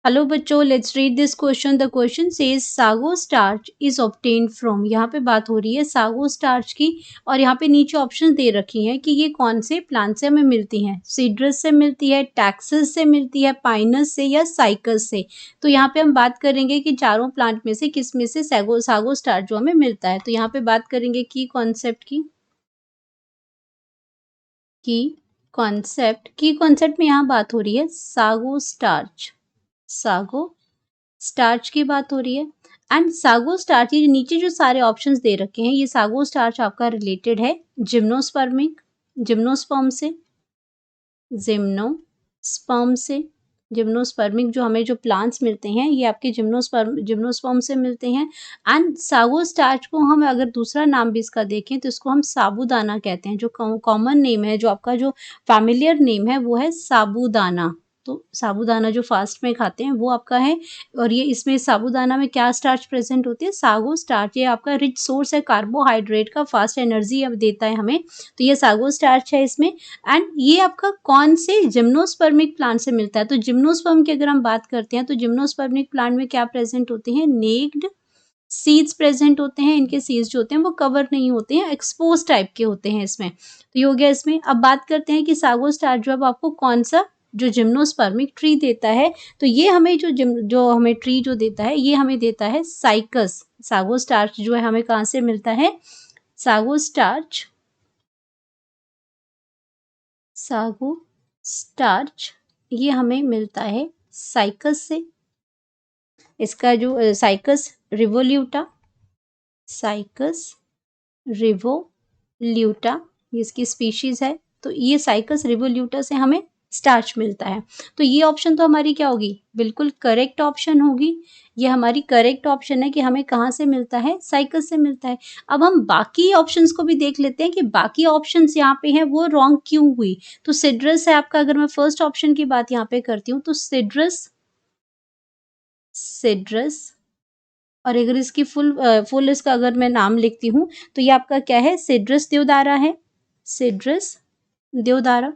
Hello बच्चों, let's read this question. The question says sago starch is obtained from. यहाँ पे बात हो रही है सागो स्टार्च की और यहाँ पे नीचे ऑप्शन दे रखी हैं कि ये कौन से प्लांट से हमें मिलती हैं। सीड्रस से मिलती है, टैक्सस से मिलती है, पाइनस से या साइकस से। तो यहाँ पे हम बात करेंगे कि चारों प्लांट में से किस में से सागो स्टार्च जो हमें मिलता है। तो यहाँ पे बात करेंगे की कॉन्सेप्ट की कॉन्सेप्ट में यहाँ बात हो रही है सागो स्टार्च की बात हो रही है। एंड सागो स्टार्च, ये नीचे जो सारे ऑप्शंस दे रखे हैं, ये सागो स्टार्च आपका रिलेटेड है जिम्नोस्पर्म से जिम्नोस्पर्मिक जो हमें जो प्लांट्स मिलते हैं ये आपके जिम्नोस्पर्म से मिलते हैं। एंड सागो स्टार्च को हम अगर दूसरा नाम भी इसका देखें तो इसको हम साबूदाना कहते हैं। जो कॉमन नेम है, जो आपका जो फैमिलियर नेम है वो है साबूदाना। तो साबूदाना जो फास्ट में खाते हैं वो आपका है। और ये इसमें साबूदाना में क्या स्टार्च प्रेजेंट होती है? Sago starch. ये आपका रिच सोर्स है कार्बोहाइड्रेट का, फास्ट एनर्जी देता है हमें। तो ये सागो स्टार्च है इसमें। एंड ये आपका कौन से जिम्नोस्पर्मिक प्लांट से मिलता है? तो जिम्नोस्पर्म की अगर हम बात करते हैं तो जिम्नोस्पर्मिक प्लांट में क्या प्रेजेंट होते हैं? नेक्ड सीड्स प्रेजेंट होते हैं। इनके सीड्स जो होते हैं वो कवर नहीं होते हैं, एक्सपोज टाइप के होते हैं इसमें। तो ये हो गया इसमें। अब बात करते हैं कि सागो स्टार्च जो अब आपको कौन सा जो जिम्नोस्पर्मिक ट्री देता है। तो ये हमें जो हमें ट्री जो देता है ये हमें देता है साइकस। सागो स्टार्च जो है हमें कहाँ से मिलता है? सागो स्टार्च ये हमें मिलता है साइकस से। इसका जो साइकस रिवोल्यूटा ये इसकी स्पीशीज है। तो ये साइकस रिवोल्यूटा से हमें स्टार्च मिलता है। तो ये ऑप्शन तो हमारी क्या होगी? बिल्कुल करेक्ट ऑप्शन होगी। ये हमारी करेक्ट ऑप्शन है कि हमें कहाँ से मिलता है? साइकस से मिलता है। अब हम बाकी ऑप्शंस को भी देख लेते हैं कि बाकी ऑप्शंस यहाँ पे हैं वो रॉन्ग क्यों हुई। तो सिड्रस है आपका। अगर मैं फर्स्ट ऑप्शन की बात यहाँ पे करती हूँ तो सिड्रस और अगर इसकी फुल इसका अगर मैं नाम लिखती हूँ तो ये आपका क्या है? सिड्रस देवदारा है। सिड्रस देवदारा।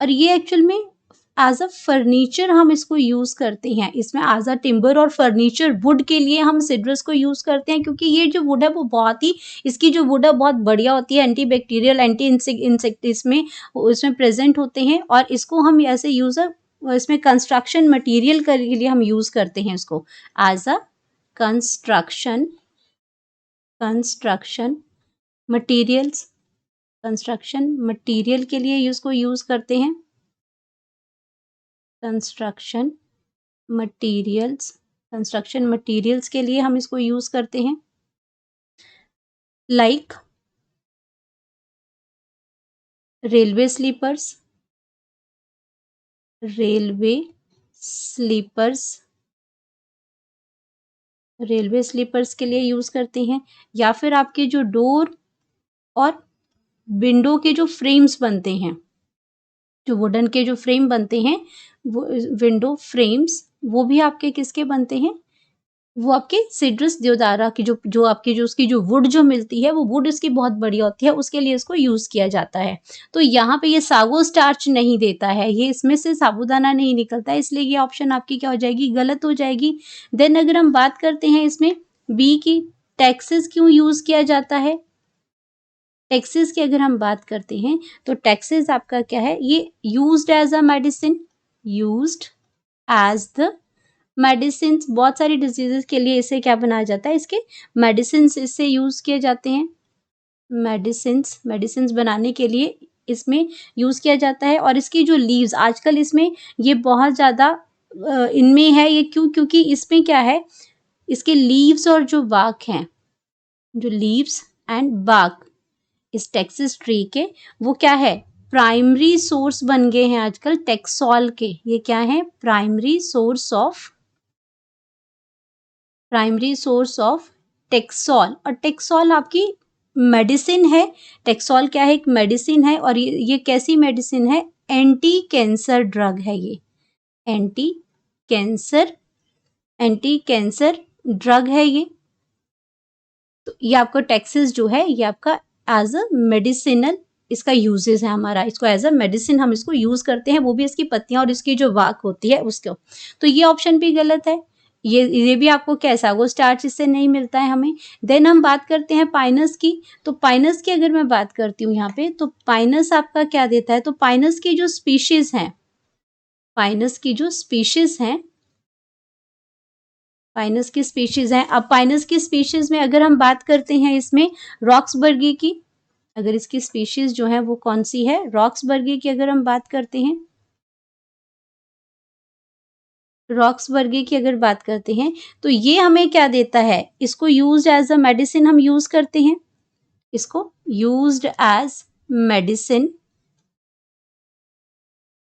और ये एक्चुअल में एज अ फर्नीचर हम इसको यूज करते हैं। इसमें एज अ टिम्बर और फर्नीचर वुड के लिए हम सिड्रस को यूज करते हैं, क्योंकि ये जो वुड है वो बहुत ही, इसकी जो वुड है बहुत बढ़िया होती है। एंटी बैक्टीरियल, एंटी इंसेक्ट इसमें प्रेजेंट होते हैं। और इसको हम ऐसे इसमें कंस्ट्रक्शन मटेरियल के लिए हम यूज करते हैं इसको as a construction materials construction material के लिए इसको यूज करते हैं। कंस्ट्रक्शन मटेरियल्स के लिए हम इसको यूज करते हैं। लाइक रेलवे स्लीपर्स के लिए यूज करते हैं। या फिर आपके जो डोर और विंडो के जो फ्रेम्स बनते हैं, जो वुडन के जो फ्रेम बनते हैं, वो विंडो फ्रेम्स, वो भी आपके किसके बनते हैं? वो आपके सिड्रस देवदारा की जो आपकी जो उसकी जो वुड जो मिलती है वो वुड इसकी बहुत बढ़िया होती है, उसके लिए इसको यूज किया जाता है। तो यहाँ पे ये सागो स्टार्च नहीं देता है, ये इसमें से साबूदाना नहीं निकलता है, इसलिए ये ऑप्शन आपकी क्या हो जाएगी? गलत हो जाएगी। देन अगर हम बात करते हैं इसमें बी की, टैक्सेस क्यों यूज किया जाता है? टैक्सेस की अगर हम बात करते हैं तो टैक्सेस आपका क्या है? ये यूज्ड एज अ मेडिसिन, बहुत सारी डिजीजेस के लिए इसे क्या बनाया जाता है? इसके मेडिसिन इससे यूज किए जाते हैं। मेडिसिन बनाने के लिए इसमें यूज किया जाता है। और इसकी जो लीव्स आजकल इसमें ये बहुत ज्यादा इनमें है। ये क्योंकि इसमें क्या है? इसके लीव्स और जो बाक हैं, जो लीव्स एंड बाक इस टैक्सेस ट्री के, वो क्या है? प्राइमरी सोर्स बन गए हैं आजकल टेक्सॉल के। ये क्या है? Primary source of taxol. और टेक्सॉल आपकी मेडिसिन है। टेक्सॉल क्या है? एक मेडिसिन है। और ये कैसी मेडिसिन है? एंटी कैंसर ड्रग है ये। एंटी कैंसर ड्रग है ये। तो ये आपका टैक्सेस जो है ये आपका एज अ मेडिसिनल इसका यूजेस है हमारा, इसको एज अ मेडिसिन हम इसको यूज करते हैं, वो भी इसकी पत्तियां और इसकी जो वाक होती है उसको। तो ये ऑप्शन भी गलत है। ये भी आपको क्या है, सागो स्टार्च इससे नहीं मिलता है हमें। देन हम बात करते हैं पाइनस की। तो पाइनस की अगर मैं बात करती हूँ यहाँ पे, तो पाइनस आपका क्या देता है, तो पाइनस की जो स्पीशीज हैं, पाइनस की जो स्पीशीज हैं, पाइनस की स्पीशीज हैं। अब पाइनस की स्पीशीज में अगर हम बात करते हैं इसमें रॉक्सबर्गी की, अगर इसकी स्पीशीज जो है वो कौन सी है, रॉक्सबर्गी की अगर हम बात करते हैं, रॉक्सबर्गी की अगर बात करते हैं, तो ये हमें क्या देता है, इसको यूज्ड एज अ मेडिसिन हम यूज करते हैं, इसको used as medicine,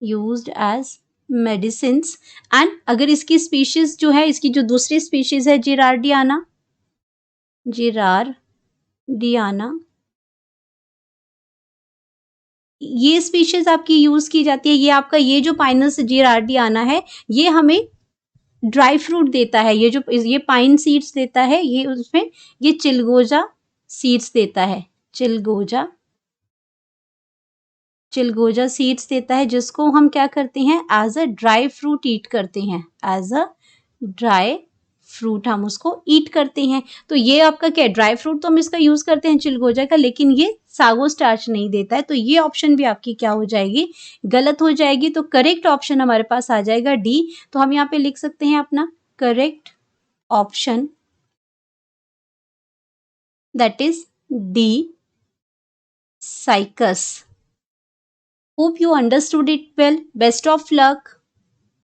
used as medicines. And अगर इसकी स्पीशीज जो है, इसकी जो दूसरी स्पीशीज है जिरार्डियाना, जिरार्डियाना, ये स्पीशीज आपकी यूज की जाती है। ये आपका ये जो पाइनस जिरार्डियाना है, ये हमें ड्राई फ्रूट देता है, ये जो ये पाइन सीड्स देता है, ये उसमें ये चिलगोजा सीड्स देता है, चिलगोजा, चिलगोजा सीड्स देता है, जिसको हम क्या करते हैं, एज अ ड्राई फ्रूट ईट करते हैं, एज अ ड्राई फ्रूट हम उसको ईट करते हैं। तो ये आपका क्या है, ड्राई फ्रूट तो हम इसका यूज करते हैं चिलगोजा का, लेकिन ये सागो स्टार्च नहीं देता है। तो ये ऑप्शन भी आपकी क्या हो जाएगी, गलत हो जाएगी। तो करेक्ट ऑप्शन हमारे पास आ जाएगा डी। तो हम यहाँ पे लिख सकते हैं अपना correct option, that is D, cycas. Hope you understood it well. Best of luck.